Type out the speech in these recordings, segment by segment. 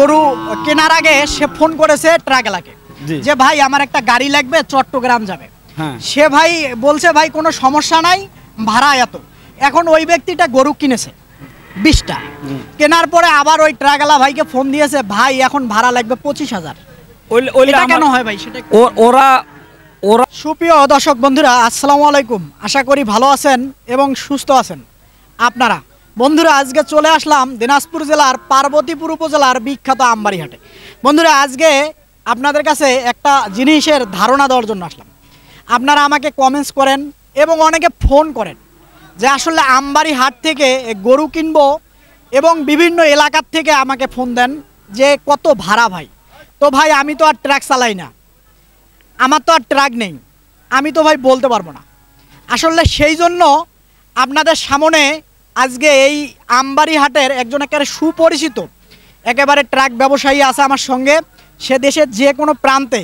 গরু কেনার আগে সে ফোন করেছে ট্রাকওয়ালাকে যে ভাই আমার একটা গাড়ি লাগবে, চট্টগ্রাম যাবে। সে ভাই বলছে ভাই কোনো সমস্যা নাই, ভাড়া এত। এখন ওই ব্যক্তিটা গরু কিনেছে 20টা, কেনার পরে আবার ওই ট্রাকওয়ালা ভাইকে ফোন দিয়েছে, ভাই এখন ভাড়া লাগবে 25,000। এটা কেন হয় ভাই? সেটা ওরা সুপ্রিয় দর্শক বন্ধুরা, আসসালামু আলাইকুম। আশা করি ভালো আছেন এবং সুস্থ আছেন আপনারা। বন্ধুরা, আজকে চলে আসলাম দিনাজপুর জেলার পার্বতীপুর উপজেলার বিখ্যাত আমবাড়ি হাটে। বন্ধুরা, আজকে আপনাদের কাছে একটা জিনিসের ধারণা দেওয়ার জন্য আসলাম। আপনারা আমাকে কমেন্টস করেন এবং অনেকে ফোন করেন যে আসলে আমবাড়ি হাট থেকে গরু কিনবো, এবং বিভিন্ন এলাকার থেকে আমাকে ফোন দেন যে কত ভাড়া ভাই। তো ভাই আমি তো আর ট্রাক চালাই না, আমার তো আর ট্রাক নেই, আমি তো ভাই বলতে পারবো না। আসলে সেই জন্য আপনাদের সামনে আজকে এই আমবাড়ি হাটের একজন একেবারে সুপরিচিত একেবারে ট্রাক ব্যবসায়ী আছে আমার সঙ্গে। সে দেশের যে কোনো প্রান্তে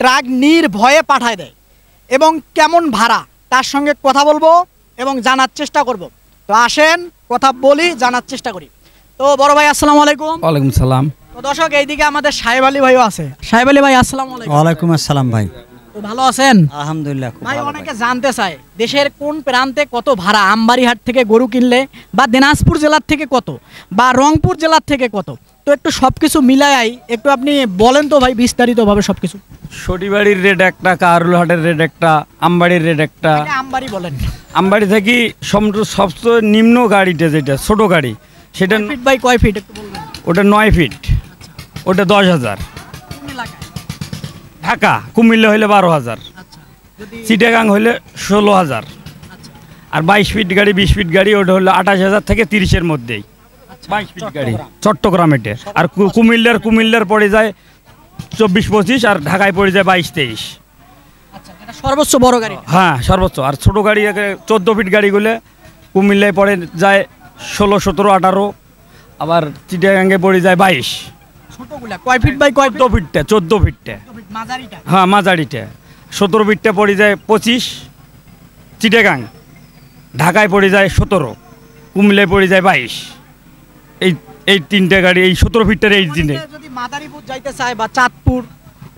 ট্রাক নির্ভয়ে পাঠায় দেয়, এবং কেমন ভাড়া তার সঙ্গে কথা বলবো এবং জানার চেষ্টা করব। তো আসেন কথা বলি, জানার চেষ্টা করি। তো বড় ভাই আসসালামু আলাইকুম। ওয়ালাইকুম সালাম। তো দর্শক, এইদিকে আমাদের সাহেব আলী ভাইও আছে। সাহেব আলী ভাই আসসালামু আলাইকুম। ওয়ালাইকুম আসসালাম ভাই। তো ভালো আছেন? আলহামদুলিল্লাহ। ভাই অনেকে জানতে চায় দেশের কোন প্রান্তে কত ভাড়া, আমবাড়ি হাট থেকে গরু কিনলে, বা দিনাজপুর জেলার থেকে কত, বা রংপুর জেলার থেকে কত। তো একটু সবকিছু মিলাই একটু আপনি বলেন তো ভাই বিস্তারিতভাবে সবকিছু। সটিবাড়ির রেট একটা, কারুলহাটের রেট একটা, আমবাড়ির রেট একটা। আমবাড়ি বলেন। আমবাড়ি থেকে সবচেয়ে নিম্ন গাড়িটা যেটা ছোট গাড়ি, সেটা ফিট বাই কয় ফিট একটু বলবেন? ওটা 9 ফিট, ওটা 10,000। ঢাকা কুমিল্লা হইলে 12,000, চিটাগাং হইলে 16,000। আর 22 ফিট গাড়ি, 20 ফিট গাড়ি ওটা হলো 28,000 থেকে 30-এর মধ্যেই। 22 ফিট গাড়ি চট্টগ্রাম এটা। আর কুমিল্লার পড়ে যায় 24-25, আর ঢাকায় পড়ে যায় 22-23। সর্বোচ্চ বড় গাড়ি? হ্যাঁ সর্বোচ্চ। আর ছোট গাড়ি 14 ফিট গাড়িগুলো কুমিল্লায় পড়ে যায় 16, 17, 18। আবার চিটাগাঙ্গে পড়ে যায় 22। ছোটগুলা কয় ফিট বাই কয়? 14 ফিটটা। হ্যাঁ মাঝারিটা। 17 ফিটটা পড়ে যায় 25 চিটাগাং, ঢাকায় পড়ে যায় 17, কুমিল্লায় পড়ে যায় 22। এই তিনটে গাড়ি এই 17 ফিটটার এই দিনে। যদি মাদারীপুর যাইতে চায় বা চাঁদপুর,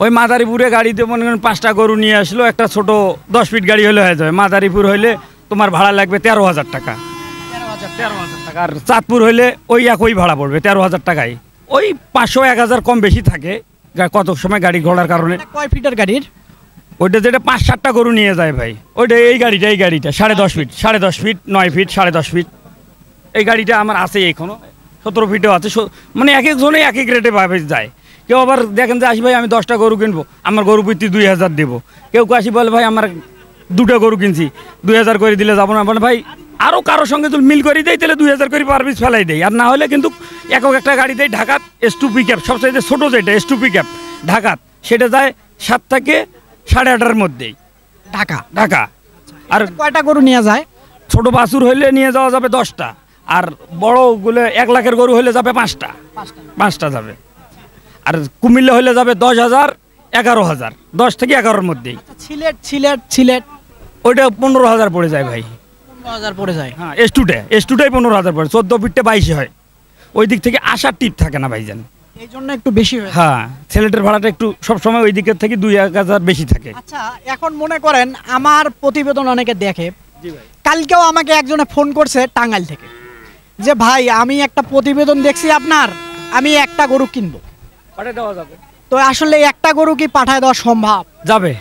ওই মাদারীপুরে গাড়িতে মনে করেন 5টা গরু নিয়ে আসলো, একটা ছোট 10 ফিট গাড়ি হলে হয়ে যাবে। মাদারীপুর হইলে তোমার ভাড়া লাগবে 13,000 টাকা। 13,000 টাকা। আর চাঁদপুর হইলে ওই একই ভাড়া পড়বে 13,000 টাকায়। ওই 500-1000 কম বেশি থাকে কত সময় গাড়ি ঘোড়ার কারণে। কয় ফিটের গাড়ির? ওইটা যেটা 5-7টা গরু নিয়ে যায় ভাই, ওইটা এই গাড়িটা 10.5 ফিট, 10.5 ফিট, 9 ফিট, 10.5 ফিট। এই গাড়িটা আমার আছে এখনো, 17 ফিটেও আছে। মানে এক একজনে এক এক রেটে ভাবে যায়। কেউ আবার দেখেন যে আসি ভাই আমি 10টা গরু কিনবো, আমার গরু প্রতি 2,000 দেবো। কেউ আসি বলে ভাই আমার 2টা গরু কিনছি, 2,000 করে দিলে যাবো না। মানে ভাই আরও কারোর সঙ্গে যদি মিল করে দেয় তাহলে 2,000 করে পার পিস ফেলাই দেয়। আর না হলে কিন্তু একক একটা গাড়ি দেয় ঢাকাত S2 পিকআপ, সবচেয়ে ছোটো যেটা S2 পিকআপ ঢাকাত, সেটা যায় 7 থেকে 8.5-এর মধ্যেই ঢাকা। আর কয়টা গরু নিয়ে যায়? ছোট বাছুর হইলে নিয়ে যাওয়া যাবে 10টা, আর বড়গুলো 1 লাখের গরু হলে যাবে 5টা যাবে। আর কুমিল্লা হলে যাবে 10,000, 11,000, 10 থেকে 11-এর মধ্যেই। সিলেট ওইটা 15,000 পড়ে যায় ভাই। 15,000 পড়ে যায়। হ্যাঁ S2টাই 15,000 পড়ে। 14 ফিটটা 22 হয়। ওই দিক থেকে আসার টিপ থাকে না ভাইজান, এই জন্য একটু বেশি হয়। হ্যাঁ সিলেটের ভাড়াটা একটু সবসময় ওই দিকের থেকে 2-1,000 বেশি থাকে। আচ্ছা, এখন মনে করেন আমার প্রতিবেদন অনেকে দেখে। কালকেও আমাকে একজনে ফোন করছে টাঙ্গাইল থেকে, যে ভাই আমি একটা প্রতিবেদন দেখছি আপনার, আমি একটা গরু কিনবো, পাঠায় দেওয়া যাবে? তো আসলে একটা গরু কি পাঠায় দেওয়া সম্ভব? যাবে।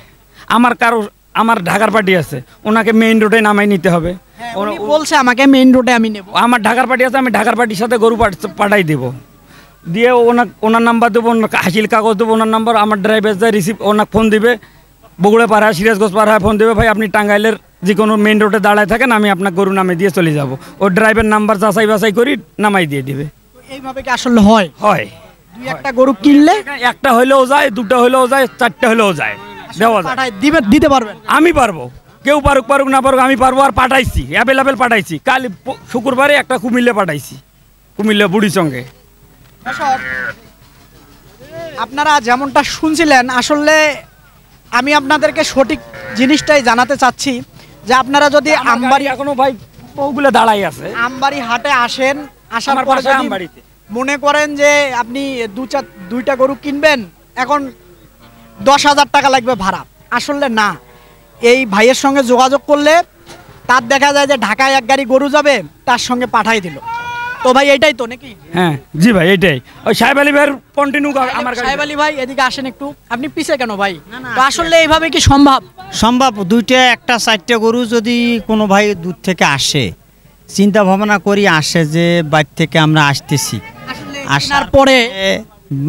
আমার ঢাকার পার্টি আছে, ওনাকে মেইন রোডে নামাই নিতে হবে। উনি বলছে আমাকে মেইন রোডে আমি নেব। আমার ঢাকার পার্টি আছে, আমি ঢাকার পার্টির সাথে গরু পাঠাই দেবো, দিয়ে ওনার নাম্বার দেবো, হাসিল কাগজ দেবো, ওনার নাম্বার। আমার ড্রাইভার যায় রিসিভ, ওনাকে ফোন দিবে, বগুড়া পাড়া সিরাজগঞ্জ পাড়া ফোন দেবে, ভাই আপনি টাঙ্গাইলের যে কোনো মেইন রোডে দাঁড়ায় থাকেন, আমি আপনার গরু নামে দিয়ে চলে যাব। ও ড্রাইভার নাম্বার যাচাই বাছাই করি নামাই দিয়ে দিবে। এইভাবে কি আসলে হয়? একটা গরু কিনলে একটা হলেও যায়, 2টা হলেও যায়, 4টা হলেও যায়, দেওয়া যায়। দিতে পারবেন? আমি পারবো, কেউ পারুক না পারুক, আমি পারবো। আর পাঠাইছি, অ্যাভেলেবেল পাঠাইছি। কাল শুক্রবারে একটা কুমিল্লা পাঠাইছি, কুমিল্লা বুড়ির সঙ্গে। আপনারা যেমনটা শুনছিলেন, আসলে আমি আপনাদেরকে সঠিক জিনিসটাই জানাতে চাচ্ছি যে আপনারা যদি আমবাড়ি, এখনো ভাই ওগুলো দাঁড়াই আছে, আমবাড়ি হাটে আসেন, আসার পরে মনে করেন যে আপনি দুইটা গরু কিনবেন, এখন 10,000 টাকা লাগবে ভাড়া। আসলে না, এই ভাইয়ের সঙ্গে যোগাযোগ করলে তার দেখা যায় যে ঢাকায় এক গাড়ি গরু যাবে, তার সঙ্গে পাঠাই দিল। তো ভাই এটাই তো নাকি? হ্যাঁ জি ভাই, এইটাই। ওই সাহেব আলী ভাইয়ের কন্টিনিউ আমার সাহেব আলী ভাই এদিকে আসেন একটু। আপনি পিছে কেন ভাই? তো আসলে এইভাবে কি সম্ভব? সম্ভব। দুইটা একটা 4টে গরু যদি কোনো ভাই দূর থেকে আসে, চিন্তা ভাবনা করি আসে যে বাইর থেকে আমরা আসতেছি, আসলে আসার কেনার পরে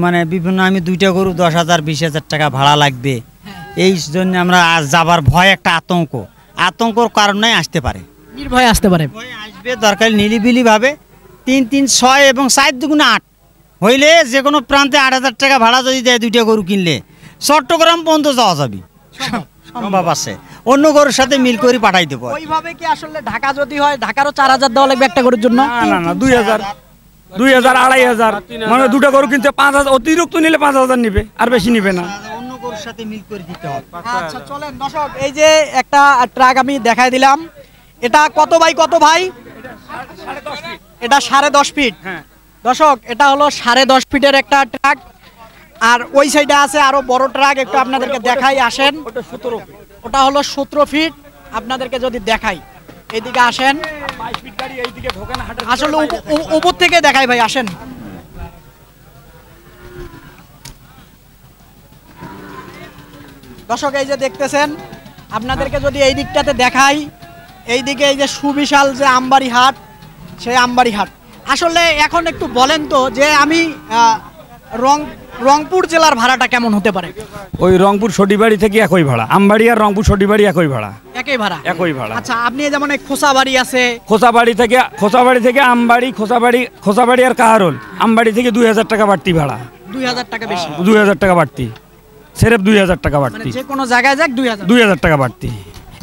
মানে বিভিন্ন আমি 2টা গরু 10,000 20,000 টাকা ভাড়া লাগবে, এই জন্য আমরা আজ যাবার ভয়, একটা আতঙ্কর কারণে আসতে পারে, নির্ভয়ে আসতে পারে। ভয় আসবে। দরকার নিলিবিলি ভাবে 3 3 6 এবং 4 দুগুণে 8 হইলে যে কোনো প্রান্তে 8,000 টাকা ভাড়া যদি দেয় 2টা গরু কিনলে চট্টগ্রাম পর্যন্ত যাওয়া যাবে, সম্ভব আছে। অন্য গরুর সাথে মিল করে পাঠাই দেবো। ওইভাবে কি আসলে ঢাকা যদি হয় ঢাকারও 4,000 দেওয়া লাগবে একটা গরুর জন্য? না 2,000 2,000 2,500, মানে দুটো গরু কিনতে 5,000, অতিরিক্ত নিলে 5,000 নিবে, আর বেশি নিবে না। অন্য গরুর সাথে মিল করে দিতে হবে। আচ্ছা চলেন দর্শক, এই যে একটা ট্রাক আমি দেখাই দিলাম। এটা কত বাই কত ভাই? এটা 10.5 ফিট। হ্যাঁ দর্শক, এটা হলো 10.5 ফিটের একটা ট্রাক। আর ওই সাইডে আছে আরো বড় ট্রাক, একটু আপনাদেরকে দেখাই, আসেন। ওটা 17 ফিট। ওটা হলো 17 ফিট। আপনাদেরকে যদি দেখাই, এইদিকে আসেন। 22 ফিট গাড়ি এইদিকে ঢোকে না, হাটের আসলে উপর থেকে দেখাই ভাই, আসেন। দর্শক এই যে দেখতেছেন, আপনাদেরকে যদি এই দিকটাতে দেখাই, এইদিকে এই যে সুবিশাল যে আমবাড়ি হাট, সেই আমবাড়ি হাট। আসলে এখন একটু বলেন তো যে আমি রংপুর জেলার ভাড়াটা কেমন হতে পারে? ওই রংপুর সটিবাড়ি থেকে একই ভাড়া, আমবাড়ি আর রংপুর সটিবাড়ি একই ভাড়া। একই ভাড়া? একই ভাড়া। আচ্ছা, আপনি যেমন এই খোসাবাড়ি আছে, খোসাবাড়ি থেকে আমবাড়ি, খোসাবাড়ি আর কাহারোল, আমবাড়ি থেকে 2,000 টাকা বাড়তি ভাড়া। 2,000 টাকা বেশি? 2,000 টাকা বাড়তি, সেরেফ 2,000 টাকা মানে বাড়তি। যে কোনো জায়গায় যাক 2,000? 2,000 টাকা বাড়তি।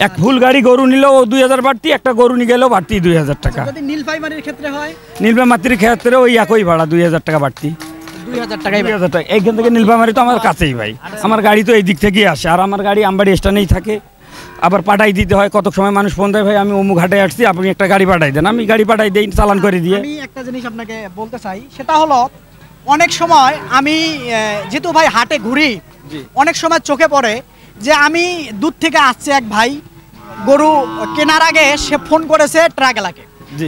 এক ফুল গাড়ি গরু নিলেও 2,000 বাড়তি, একটা গরু নিয়ে গেলেও বাড়তি 2,000 টাকা। যদি নীলফাইমারির ক্ষেত্রে হয়? নীলফামারীর ক্ষেত্রে ওই একই ভাড়া, 2,000 টাকা বাড়তি। 2,000 টাকাই? 2,000 টাকা। এইখান থেকে নীলফামারী তো আমার কাছেই ভাই, আমার গাড়ি তো এই দিক থেকেই আসে, আর আমার গাড়ি আমবাড়ি স্ট্যান্ডেই থাকে। আবার পাঠাই দিতে হয়, কত সময় মানুষ ফোন দেয়, ভাই আমি অমুক ঘাটে আসছি, আপনি একটা গাড়ি পাঠাই দেন, আমি গাড়ি পাঠাই দেই চালান করে দিয়ে। আমি একটা জিনিস আপনাকে বলতে চাই, সেটা হলো অনেক সময় আমি যেহেতু ভাই হাটে ঘুরি, অনেক সময় চোখে পড়ে যে আমি দূর থেকে আসছে এক ভাই, গরু কেনার আগে সে ফোন করেছে ট্রাকওয়ালাকে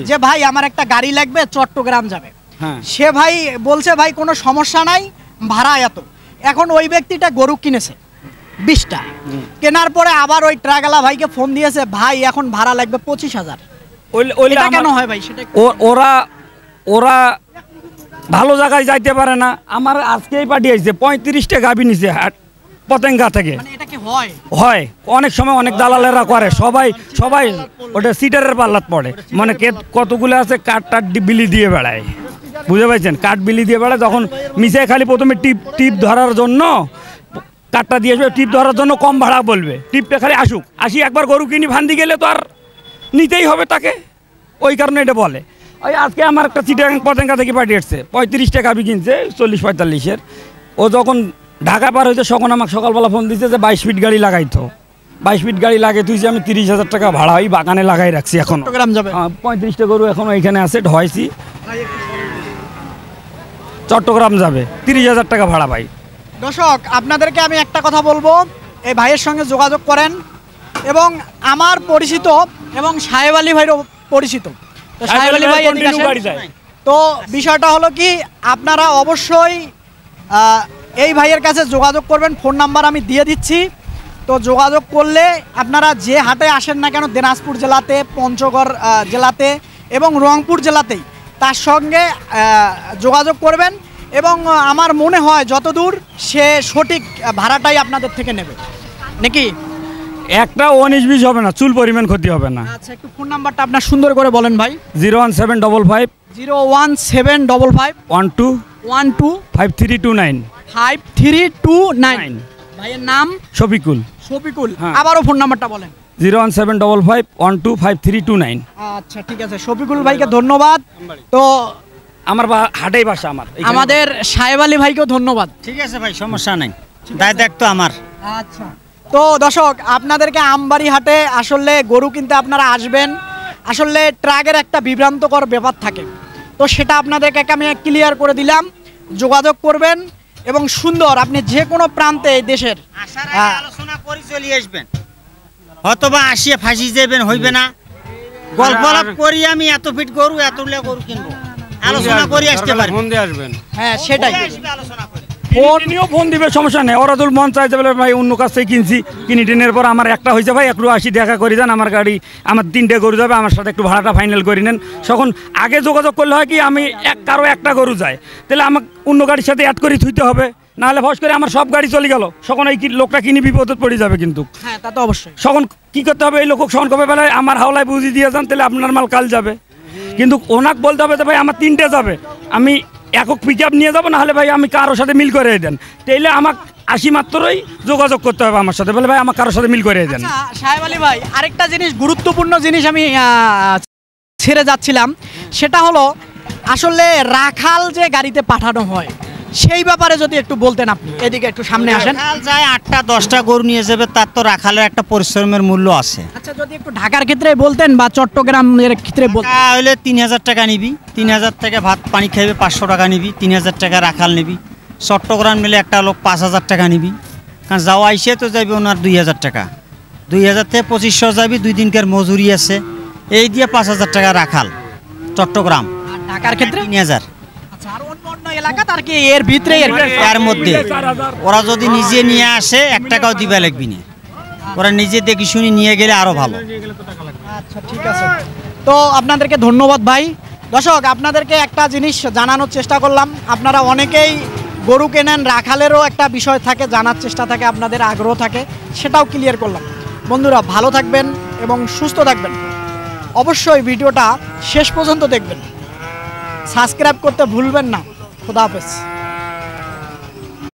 যে ভাই আমার একটা গাড়ি লাগবে, চট্টগ্রাম যাবে। হ্যাঁ। সে ভাই বলছে ভাই কোনো সমস্যা নাই, ভাড়া এত। এখন ওই ব্যক্তিটা গরু কিনেছে 20টা, কেনার পরে আবার ওই ট্রাকওয়ালা ভাইকে ফোন দিয়েছে, ভাই এখন ভাড়া লাগবে 25,000। এটা কেন হয় ভাই? সেটা ওরা ভালো জায়গায় যাইতে পারে না। আমার আজকেই পাঠিয়েছে 35টা গাভী নিছে হাট পতেঙ্গা থেকে। মানে এটা কি হয়? হয় অনেক সময়, অনেক দালালেরা করে, সবাই ওটা সিটারের পাল্লাত পড়ে। মানে কতগুলো আছে কাঠ বিলি দিয়ে বেড়ায়, বুঝতে পারছেন? কাঠ বিলি দিয়ে বেড়ায়, তখন মিশে খালি প্রথমে টিপ ধরার জন্য কাঠটা দিয়ে আসবে, টিপ ধরার জন্য কম ভাড়া বলবে, টিপটা খালি আসি একবার গরু কিনি ভান্দি গেলে তো আর নিতেই হবে তাকে, ওই কারণে এটা বলে। ওই আজকে আমার একটা চিটাগাং পতেঙ্গা থেকে পাঠিয়েছে, 35টা গাভী কিনছে 40-45-এর। ও যখন ঢাকা পার হয়েছে, তখন আমাকে সকালবেলা ফোন দিচ্ছে যে 22 ফিট গাড়ি লাগাইতো। 22 ফিট গাড়ি লাগাই তুইছি আমি 30,000 টাকা ভাড়া ওই বাগানে লাগাই রাখছি। এখন চট্টগ্রাম যাবে? 35টা গরু এখন ওইখানে আছে, ঢয়েছি, চট্টগ্রাম যাবে, 30,000 টাকা ভাড়া ভাই। দর্শক, আপনাদেরকে আমি একটা কথা বলবো, এই ভাইয়ের সঙ্গে যোগাযোগ করেন, এবং আমার পরিচিত এবং সাহেব আলী ভাইয়েরও পরিচিত। তো সাহেব আলী ভাই এদিকে আসেন। তো বিষয়টা হলো কি, আপনারা অবশ্যই এই ভাইয়ের কাছে যোগাযোগ করবেন, ফোন নাম্বার আমি দিয়ে দিচ্ছি। তো যোগাযোগ করলে আপনারা যে হাটে আসেন না কেন, দিনাজপুর জেলাতে, পঞ্চগড় জেলাতে এবং রংপুর জেলাতেই, তার সঙ্গে যোগাযোগ করবেন। এবং আমার মনে হয় যতদূর সে সঠিক ভাড়াটাই আপনাদের থেকে নেবে নাকি? একটা 19-20 হবে না, চুল পরিমাণ ক্ষতি হবে না। আচ্ছা, একটু ফোন নাম্বারটা আপনার সুন্দর করে বলেন ভাই। 01755 01755 12 12 5329 5329। ভাইয়ের নাম? শফিকুল। শফিকুল। হ্যাঁ। আবারও ফোন নাম্বারটা বলেন। 01755 12 5329। আচ্ছা ঠিক আছে, শফিকুল ভাইকে ধন্যবাদ। তো আমার হাটেই বাসা আমার। আমাদের সাহেব আলী ভাইকেও ধন্যবাদ। ঠিক আছে ভাই, সমস্যা নাই, দায় দেখতো আমার। আচ্ছা, তো দর্শক, আপনাদেরকে আমবাড়ি হাটে আসলে গরু কিনতে আপনারা আসবেন, আসলে ট্রাকের একটা বিভ্রান্তকর ব্যাপার থাকে। তো সেটা আপনাদেরকে আমি ক্লিয়ার করে দিলাম। যোগাযোগ করবেন এবং সুন্দর আপনি যে কোনো প্রান্তে এই দেশের আলোচনা করে চলে আসবেন, হয়তোবা আসিয়া ফাঁসি যাবেন, হইবে না। গল্প আলাপ করি আমি এত ফিট গরু এতগুলা গরু কিনবো, আলোচনা করে আসতে পারি। ফোন দিয়ে আসবেন, হ্যাঁ সেটাই। আলোচনা করে ফোন নিয়েও ফোন দিবে, সমস্যা নেই। ওরা তোর মন চাইছে বলে ভাই অন্য কাছ থেকে কিনছি, কিনি টেনের পর আমার একটা হয়েছে ভাই একটু আসি দেখা করে দেন, আমার গাড়ি আমার 3টে গরু যাবে, আমার সাথে একটু ভাড়াটা ফাইনাল করে নেন। তখন আগে যোগাযোগ করলে হয় কি আমি কারো একটা গরু যায়, তাহলে আমাকে অন্য গাড়ির সাথে অ্যাড করে থুইতে হবে, নাহলে ফস করে আমার সব গাড়ি চলে গেল, তখন এই লোকটা কিনে বিপদে পড়ে যাবে। কিন্তু হ্যাঁ তা তো অবশ্যই। তখন কি করতে হবে, এই লোক সখন কবে বেলায় আমার হাওলায় বুঝিয়ে দিয়ে যান, তাহলে আপনার মাল কাল যাবে। কিন্তু ওনাকে বলতে হবে যে ভাই আমার 3টে যাবে, আমি একক পিক আপ নিয়ে যাবো, নাহলে ভাই আমি কারোর সাথে মিল করে দেন। তাইলে আমাকে আসি মাত্রই যোগাযোগ করতে হবে আমার সাথে, বলে ভাই আমার কারোর সাথে মিল করে দেন। আচ্ছা সাহেব আলী ভাই, আরেকটা জিনিস, গুরুত্বপূর্ণ জিনিস আমি ছেড়ে যাচ্ছিলাম, সেটা হলো আসলে রাখাল যে গাড়িতে পাঠানো হয় সেই ব্যাপারে যদি একটু বলতেন আপনি। এদিকে একটু সামনে আসেন। রাখাল যায় 8টা 10টা গরু নিয়ে যাবে, তার তো রাখালের একটা পরিশ্রমের মূল্য আছে। আচ্ছা যদি একটু ঢাকার ক্ষেত্রে বলতেন বা চট্টগ্রামের ক্ষেত্রে বলতেন। টাকা হইলে 3000 টাকা নিবি, 3000 টাকা ভাত পানি খাইবে, 500 টাকা নিবি, 3000 টাকা রাখাল নিবি। চট্টগ্রাম মিলে একটা লোক 5000 টাকা নিবি, কারণ যাওয়া আইসে তো যাবি ওনার 2000 টাকা, 2000 থেকে 2500 যাবি, 2 দিনকার মজুরি আছে, এই দিয়ে 5000 টাকা রাখাল চট্টগ্রাম। আর ঢাকার ক্ষেত্রে 3000। আচ্ছা আর অন্য অন্য এলাকা তার কি এর ভিতরে এর মধ্যে ওরা যদি নিজে নিয়ে আসে 1 টাকাও দিবা লাগবি না, ওরা নিজে দেখি শুনি নিয়ে গেলে আরো ভালো। আচ্ছা ঠিক আছে, তো আপনাদেরকে ধন্যবাদ ভাই। দর্শক আপনাদেরকে একটা জিনিস জানানোর চেষ্টা করলাম, আপনারা অনেকেই গরু কেনেন, রাখালেরও একটা বিষয় থাকে, জানার চেষ্টা থাকে, আপনাদের আগ্রহ থাকে, সেটাও ক্লিয়ার করলাম। বন্ধুরা ভালো থাকবেন এবং সুস্থ থাকবেন, অবশ্যই ভিডিওটা শেষ পর্যন্ত দেখবেন, সাবস্ক্রাইব করতে ভুলবেন না। খোদা হাফেজ।